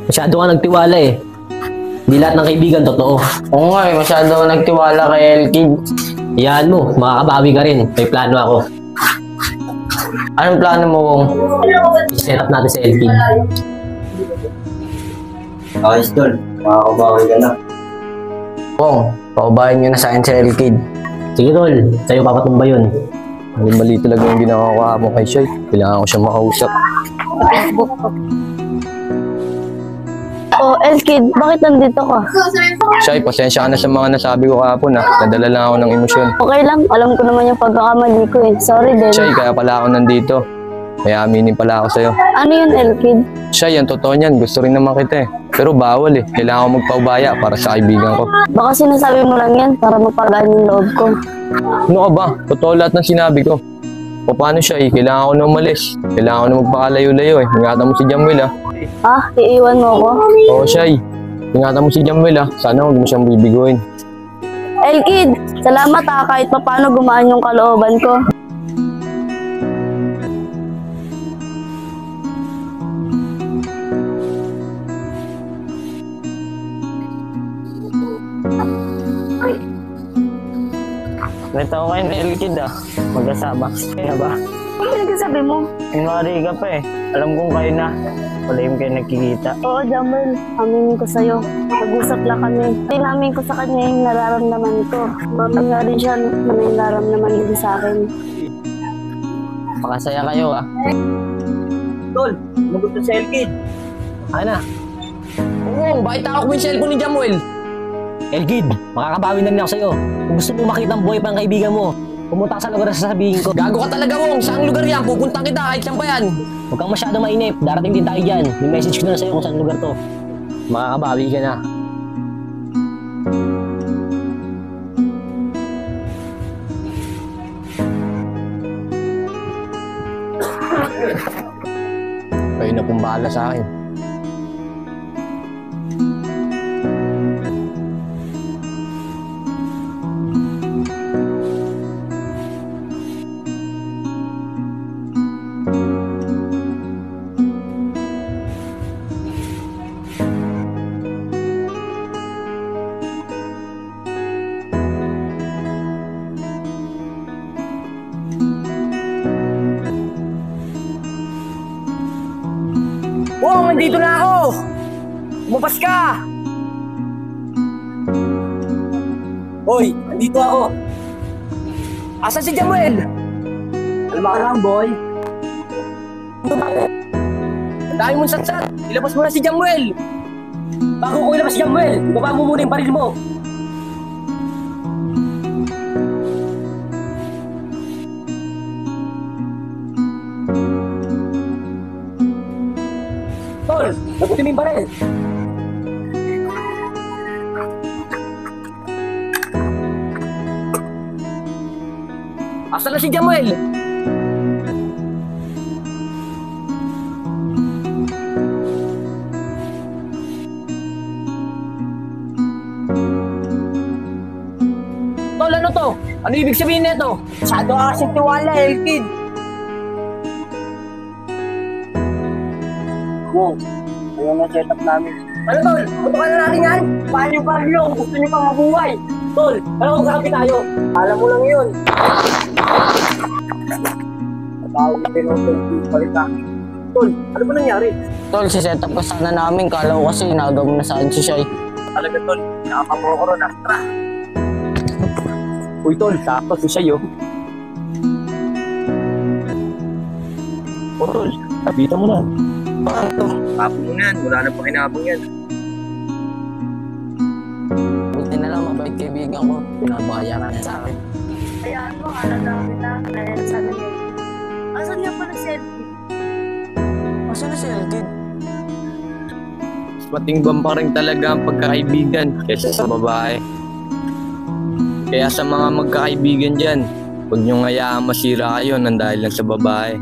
Masyado ka nagtiwala eh. Di lahat ng kaibigan totoo. Oo nga eh, masyado ako nagtiwala kay Elkid. Iyaan mo, makakabawi ka rin. May plano ako. Anong plano mo, Wong? I-set up natin sa Elkid. Ayos tol, makakabawi ka na. Wong, paubahin nyo na sa akin si Elkid. Sige tol, sa'yo papatumba yun. Mali talaga yung ginagawa mo kay Shoy. Kailangan ko siyang makausap. Oh, Elkid, bakit nandito ka? Shoy, pasensya ka na sa mga nasabi ko kahapon ha. Nadala lang ako ng emosyon. Okay lang, alam ko naman yung pagkakamali ko eh. Sorry din. Shoy, kaya pala ako nandito. Kaya aminin pala ako sa'yo. Ano yun, Elkid? Shoy, ang totoo niyan. Gusto rin naman kita eh. Pero bawal eh. Kailangan ko magpaubaya para sa kaibigan ko. Baka sinasabi mo lang yan para mapagaan yung loob ko. Ano ka ba? Totoo lahat ng sinabi ko. O paano siya eh? Kailangan ko na umalis. Kailangan ko na magpakalayo-layo eh. Ingatan mo si Jamuel ah. Ah, iiwan mo ako? Oo siya eh. Ingatan mo si Jamuel ah. Sana huwag mo siyang bibiguin. Elkid, salamat ha, kahit pa paano gumaan yung kalooban ko. Nito ko kayo na Elkid ah. Magkasama. Kaya ba? Ano nagsasabi mo? Kunwari ka pa eh. Alam kong kayo na. Wala yung kayo nagkikita. Oo, Jamel, aminin ko sa'yo. Nag-usap lang kami. Tinamin ko sa kanya yung nararamdaman ko. Mami nga rin siya na may nararamdaman din sa akin. Pakasaya kayo ah. Tol, magot na si Elkid. Ana, Oo, bakit ako yung cellphone ni Jamuel? Elkid, makakabawi na rin ako sa'yo. Kung gusto mo makita ang buhay pang kaibigan mo, pumunta ka sa lugar na sasabihin ko. Gago ka talaga, Wong. Saang lugar yan? Pupunta kita kahit saan pa yan. Huwag kang masyadong mainip. Darating din tayo dyan. May message ko na sa'yo kung saan lugar to. Makakabawi ka na. Kayo na pong bahala sa akin. Wong, nandito na ako! Lumabas ka! Hoy, nandito ako! Asan si Jamuel? Kalma ka lang, boy. Ang dami mong satsat! Ilabas mo na si Jamuel! Bago ko ilabas si Jamuel, ibaba mo muna yung baril mo! Tol, nabuti mo yung baril! Asan na si Jamuel? Tol, ano to? Ano ibig sabihin nito? Masyado ka kasi tiwala, Elkid. Wow, ayun na setup namin. Ano tol? Putukan na natin yan? Paano yung parang nyo? Gusto nyo pang mabuhay? Tol, ano kung kakapit tayo? Alam mo lang yun. Natawag na pinutol. Balik na. Tol, ano ba nangyari? Tol, si-set up ka sana namin. Kala ko kasi inagaw mo na saan si Shai. Talaga tol, nakapamo ko ron. Tara. Uy tol, sakto si Shai oh. O tol, kapitan mo na. Paano? Tapon mo yan, wala na pa kinabang yan. Buti na lang mabait kaibigan ko. Pinabayaran niya sa akin. Hayaan mo, alagaan kita. Dahil sana niya. Asan niya pala si Elkid? Asan na si Elkid? Matimbang pa rin talaga ang pagkakaibigan kaysa sa babae. Kaya sa mga magkakaibigan dyan, huwag niyong hayaang masira kayo nang dahil lang sa babae.